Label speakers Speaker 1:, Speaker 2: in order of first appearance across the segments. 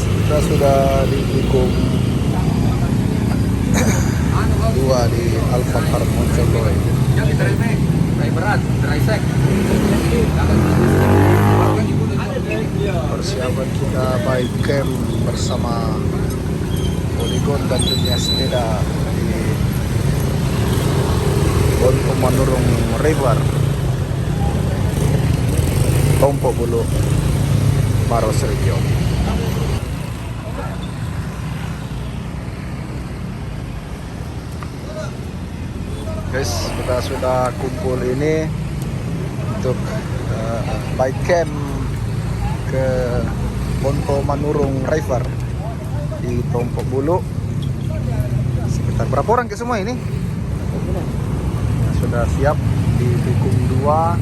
Speaker 1: kita sudah di Tikung 2 di Alfamart Montebello. Persiapan kita bike camp bersama Polygon dan dunia sepeda di Bonto Manurung River, Tompo Bulu, Maros Region. Guys, kita sudah kumpul ini untuk bike camp ke Bonto Manurung River di Tompo Bulu. Sekitar berapa orang ke semua ini? Sudah siap di Tikung 2.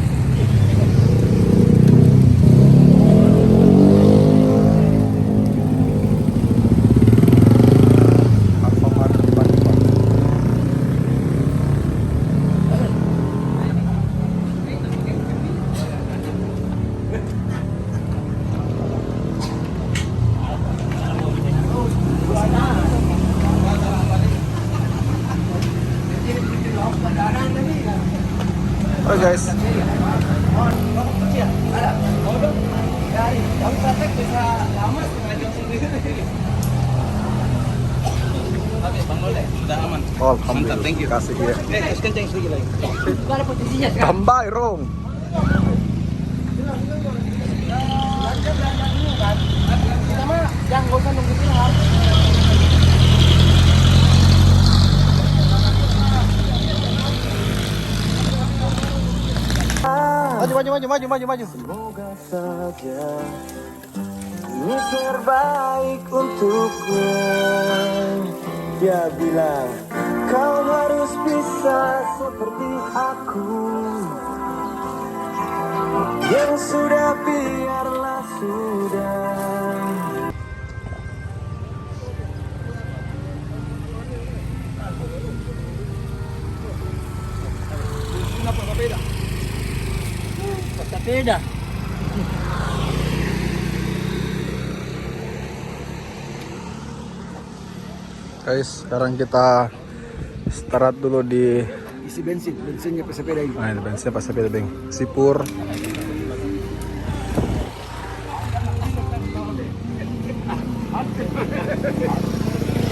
Speaker 1: Oke guys, alhamdulillah, thank you. Kasih dia.
Speaker 2: Kenceng sedikit lagi. Itu ada posisinya sekarang.
Speaker 1: Tambah rong.
Speaker 2: Kita mah yang nggak usah nunggu sinar.
Speaker 1: Maju.
Speaker 3: Semoga saja ini terbaik untuknya. Dia bilang kau harus bisa seperti aku. Yang sudah biarlah sudah.
Speaker 2: Sepeda.
Speaker 1: Guys, sekarang kita istirahat dulu di
Speaker 2: Isi bensinnya pas sepeda ini.
Speaker 1: ini bensinnya pas sepeda beng Sipur.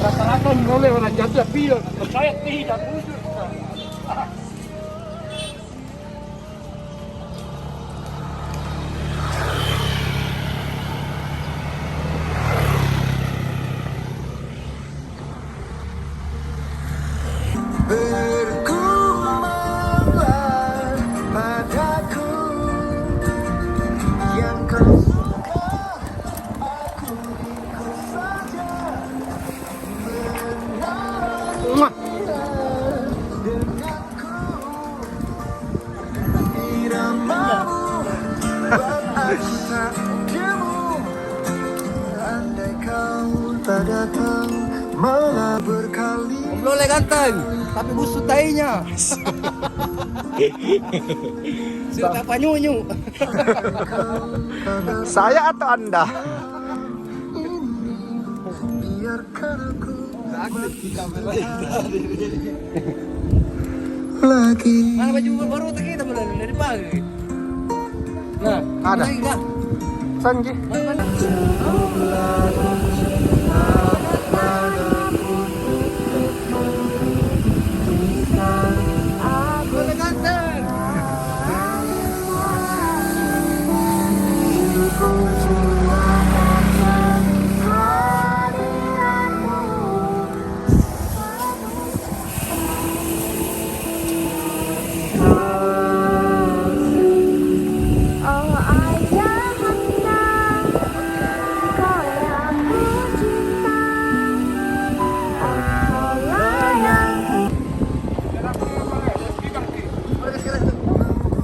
Speaker 2: Rata-rata boleh orang jatuh pilot. Saya tidak.
Speaker 3: Bergumamlah padaku yang kau suka, aku ikut saja. Denganku iramamu buat aku tak jemu. Andai kau tak datang malah berkali.
Speaker 2: Boleh ganteng, tapi busuk tainya. Sudah tak panyunyu.
Speaker 1: Saya atau Anda?
Speaker 3: Biarkan aku lagi.
Speaker 2: Mana baju baru tak kita mulai dari pagi. Nah,
Speaker 1: Ada.
Speaker 2: lagi kah?
Speaker 1: Sanji.
Speaker 2: Mana? Boleh ganteng.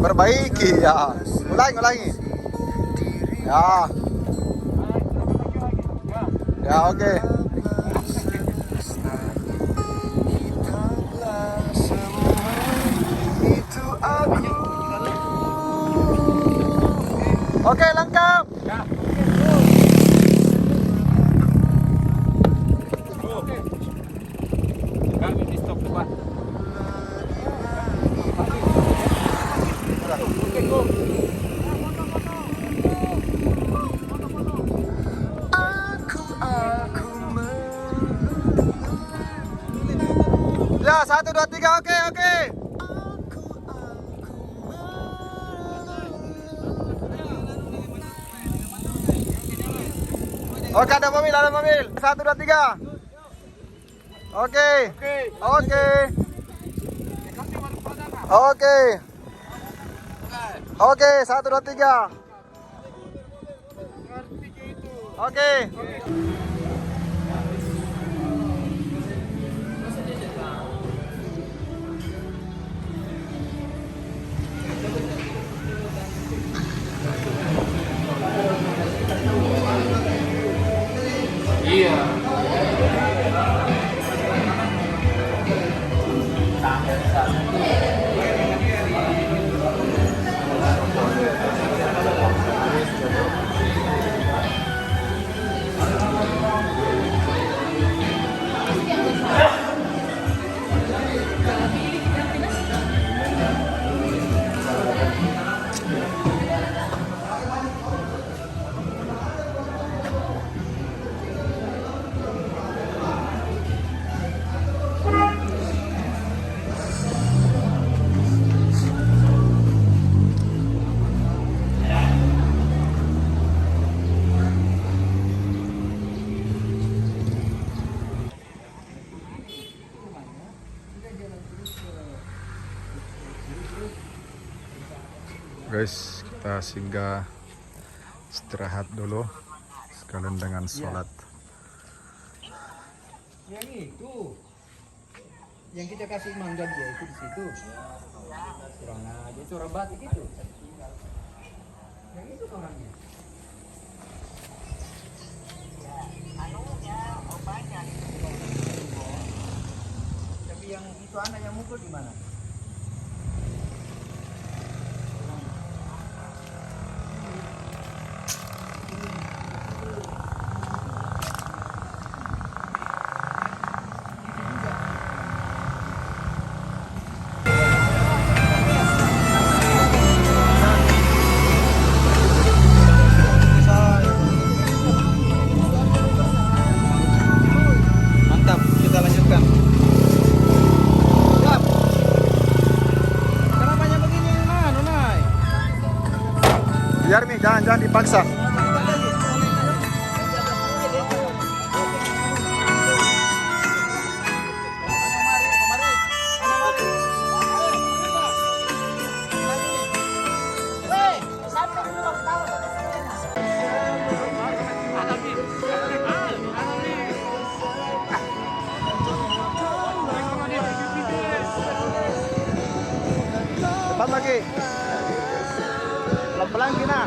Speaker 1: Perbaiki ya. Ulangi. Ya. Ya, oke. Oke, lengkap. Ya, 1, 2, 3, oke, oke. Oke, ada mobil, ada mobil. 1, 2, 3. Oke. Oke. Oke. Oke, 1, 2, 3. Oke.
Speaker 2: Iya.
Speaker 1: Guys, kita singgah istirahat dulu sekalian dengan sholat.
Speaker 2: Yang itu. Yang kita kasih mangga dia itu di situ. Kurang aja itu orang batik itu. Yang itu orangnya. Tapi yang itu anak yang mukul di mana?
Speaker 4: Mantap, kita lanjutkan. Siap. Kenapanya begini, Nonai?
Speaker 1: Biar nih, jangan dipaksa. Cepat lagi. Pelan-pelan Kina.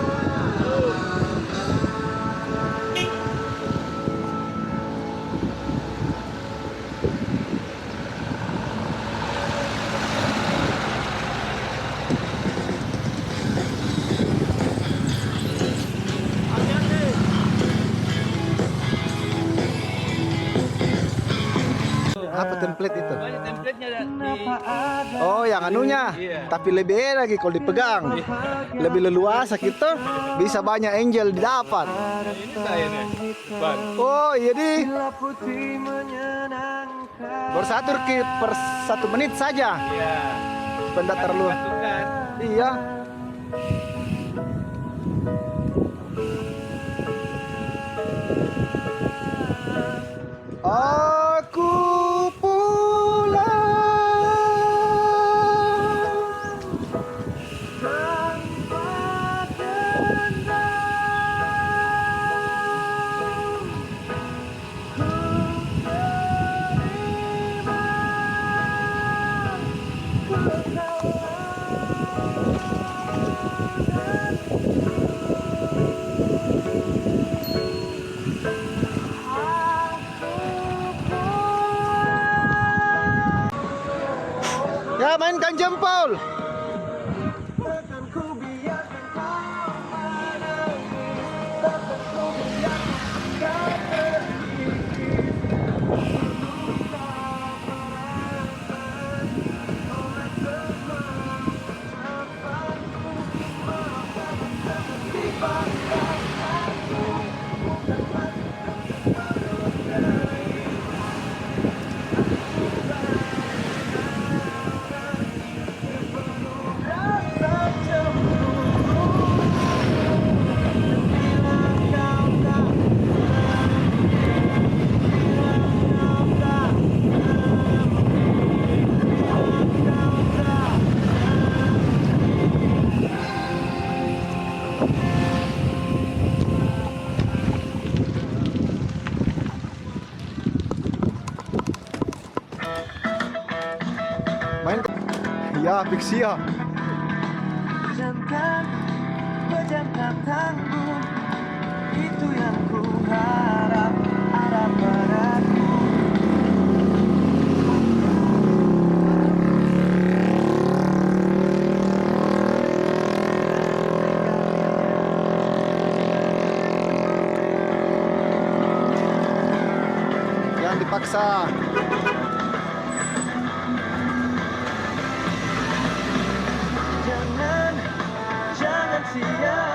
Speaker 1: Apa template itu?
Speaker 4: Template-nya
Speaker 1: Oh, yang anunya. Tapi lebih enak lagi kalau dipegang. Lebih leluasa gitu. Bisa banyak angel didapat. Oh, iya di. Per 1 menit saja. Pendatar lu. Iya. Aku pulang tanpa Ya, mainkan jempol. Ya, fiksi ya.
Speaker 3: Jangan berjangka tangguh, itu yang ku harap ada padaku.
Speaker 1: Jangan dipaksa.
Speaker 3: Jangan sia